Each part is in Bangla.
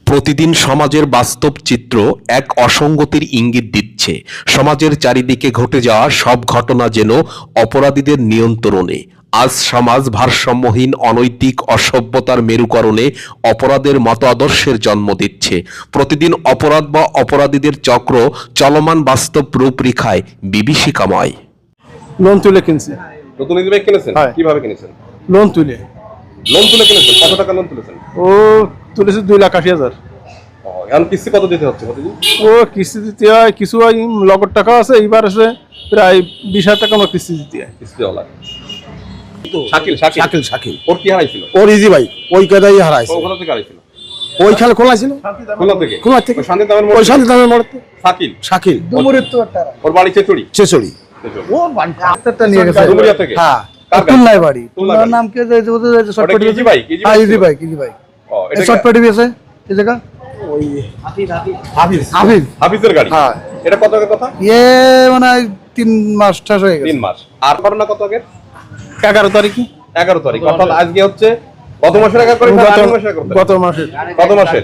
প্রতিদিন সমাজের বাস্তব চিত্র এক অসঙ্গতির ইঙ্গিত দিচ্ছে। সমাজের চারিদিকে ঘটে যাওয়া সব ঘটনা যেন অপরাধীদের নিয়ন্ত্রণে। আজ সমাজ ভারসাম্যহীন, অনৈতিক, অসভ্যতার মেরুকরণে অপরাধের মতো আদর্শের জন্ম দিচ্ছে। প্রতিদিন অপরাধ বা অপরাধীদের চক্র চলমান বাস্তব রূপরেখায় বিভীষিকাময়। লোন তুলে কিনছি। নতুন ইজিবাইক কিনেছেন? কিভাবে কিনেছেন? লোন তুলে কিনেছেন? কত টাকা লোন তুলেছেন? ও তুলেছে 2,80,000। এখন কিস্তি কত দিতে হচ্ছে প্রতিদিন? ও কিস্তি দিতে হয়, কিছু নগদ টাকা আছে, এইবার আছে প্রায় 20,000 টাকা আমার কিস্তি দিতে হয়। কিস্তিওয়ালা শাকিল ওর কি হারাইছিল? ওর ইজি বাইক ওই কাদাই হারাইছে। ওখান থেকে হারাইছিল? ওইখানে খোলা ছিল। খোলা থেকে ওই শান্তিদামের মোড়। শাকিল ওর বাড়ি চেচড়ি। ওর বাড়িটা নিয়ে গেছে ডুমুরিয়া থেকে? হ্যাঁ, খুলনায় বাড়ি। খুলনার নাম কি shortcut easy bike? Easy bike এটা শর্টকাট আছে এই জায়গা ওই হাফিজের গাড়ি। হ্যাঁ, এটা কত আগে কথা? মানে 3 মাস ঠাস হয়ে গেছে। 3 মাস। আর করোনা কত আগে? 11 তারিখে। 11 তারিখ। অর্থাৎ আজকে হচ্ছে গত মাসের আগে করে গত মাসের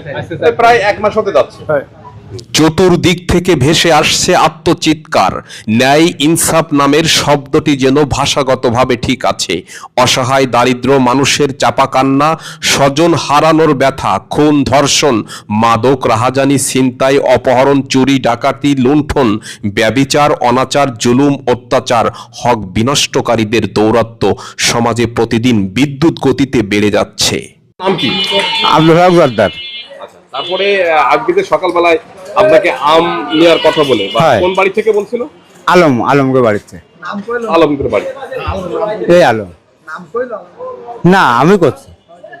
প্রায় 1 মাস হতে যাচ্ছে। চতুর্দিক থেকে ভেসে আসছে আত্মচিৎকার। ন্যায় ইনসাফ নামের শব্দটি যেন ভাষাগতভাবে ঠিক আছে। অসহায় দারিদ্র মানুষের চাপা কান্না, স্বজন হারানোর ব্যথা, খুন, ধর্ষণ, মাদক, রাহাজানি, ছিনতাই, অপহরণ, চুরি, ডাকাতি, লুণ্ঠন, ব্যভিচার, অনাচার, জুলুম, অত্যাচার, হক বিনষ্টকারীদের দৌরাত্ম্য সমাজে প্রতিদিন বিদ্যুৎ গতিতে বেড়ে যাচ্ছে। নাম কি? আব্দুল হক জর্দার। আচ্ছা, তারপরে আজকে যে সকালবেলায় আপনাকে আম নেওয়ার কথা বলে কোন বাড়ি থেকে বলছিল? আলমগের বাড়িতে। আলমগের বাড়ি। এই আলম না, আমি করছি,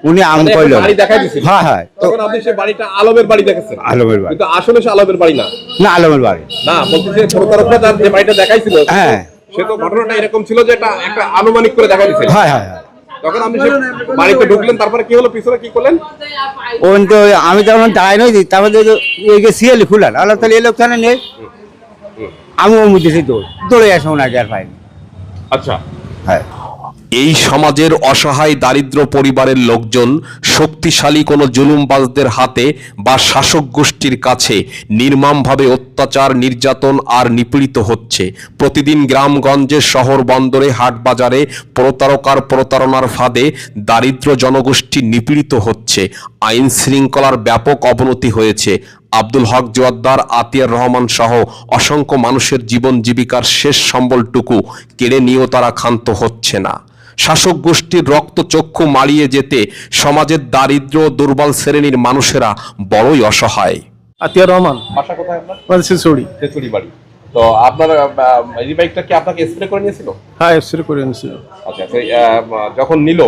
উনি আম কইলো বাড়ি দেখাই দিছিল। হ্যাঁ, তখন আপনি সেই বাড়িটা আলমের বাড়ি দেখেছেন? আলমের বাড়ি, কিন্তু আসলে সে আলমের বাড়ি না। না আলমের বাড়ি না, বলতে যে প্রতারকরা যে বাড়িটা দেখাইছিল, হ্যাঁ, সে তো ঘটনাটা এরকম ছিল যে এটা একটা আনুমানিক করে দেখাই দিছিল। হ্যাঁ। তখন আপনি সেই বাড়িতে ঢুকলেন, তারপরে কি হলো, পিছনে কি করলেন? ওন তো আমি তখন দাঁড়াই নই, তারপরে সিএলি খুলাল আল্লাহ তাহলে এই লোক থানে নেই, আমি ওর মধ্যে দৌড়ে আসা ওনাকে আর পাইনি। আচ্ছা, হ্যাঁ, এই সমাজের অসহায় দারিদ্র পরিবারের লোকজন শক্তিশালী কোনো জুলুমবাজদের হাতে বা শাসক গোষ্ঠীর কাছে নির্মমভাবে অত্যাচার, নির্যাতন আর নিপীড়িত হচ্ছে। প্রতিদিন গ্রামগঞ্জে, শহর বন্দরে, হাট বাজারে প্রতারণার ফাঁদে দারিদ্র জনগোষ্ঠী নিপীড়িত হচ্ছে। আইন শৃঙ্খলার ব্যাপক অবনতি হয়েছে। আব্দুল হক জোয়াদ্দার, আতিয়ার রহমান সহ অসংখ্য মানুষের জীবন জীবিকার শেষ সম্বলটুকু কেড়ে নিয়েও তারা ক্ষান্ত হচ্ছে না। শাসক গোষ্ঠীর রক্তচক্ষু মাড়িয়ে যেতে সমাজের দারিদ্র ও দুর্বল শ্রেণীর মানুষেরা বড়ই অসহায়। আতিয়ার রহমান। বাসা কোথায় আপনার? চেচড়ি বাড়ি। তো আপনার এই বাইকটা কি আপনাকে স্প্রে করে নিয়েছিল? হ্যাঁ, স্প্রে করে নিয়েছিল। আচ্ছা, যখন নিল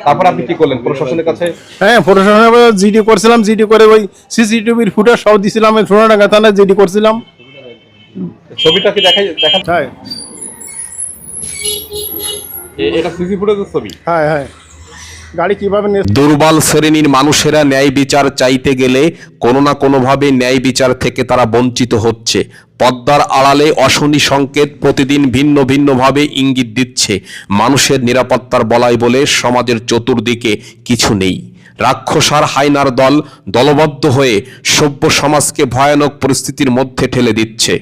তারপর আপনি কি করলেন? প্রশাসনের কাছে? হ্যাঁ, প্রশাসনের জিডি করছিলাম। জিডি করে ওই সিসিটিভির ফুটেজ সব দিছিলাম। সোনাডাঙ্গা থানায় জিডি করছিলাম। ছবিটা কি দেখান? হ্যাঁ, এটা সিসি ফুটেজের ছবি। হ্যাঁ। গাড়ি কিভাবে দুর্বল শ্রেণীর মানুষেরা ন্যায় বিচার চাইতে গেলে কোনো না কোনোভাবে ন্যায় বিচার থেকে তারা বঞ্চিত হচ্ছে। পদ্মার আড়ালে অশনি সংকেত প্রতিদিন ভিন্ন ভিন্নভাবে ইঙ্গিত দিচ্ছে। মানুষের নিরাপত্তার বলয় বলে সমাজের চতুর্দিকে কিছু নেই। রাক্ষসার হায়নার দল দলবদ্ধ হয়ে সভ্য সমাজকে ভয়ানক পরিস্থিতির মধ্যে ঠেলে দিচ্ছে।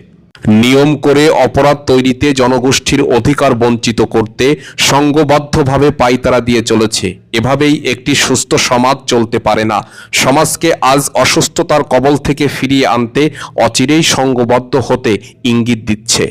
নিয়ম করে অপরাধ তৈরিতে, জনগোষ্ঠীর অধিকার বঞ্চিত করতে সংঘবদ্ধভাবে পাইতারা দিয়ে চলেছে। এভাবেই একটি সুস্থ সমাজ চলতে পারে না। সমাজকে আজ অসুস্থতার কবল থেকে ফিরিয়ে আনতে অচিরেই সংঘবদ্ধ হতে ইঙ্গিত দিচ্ছে।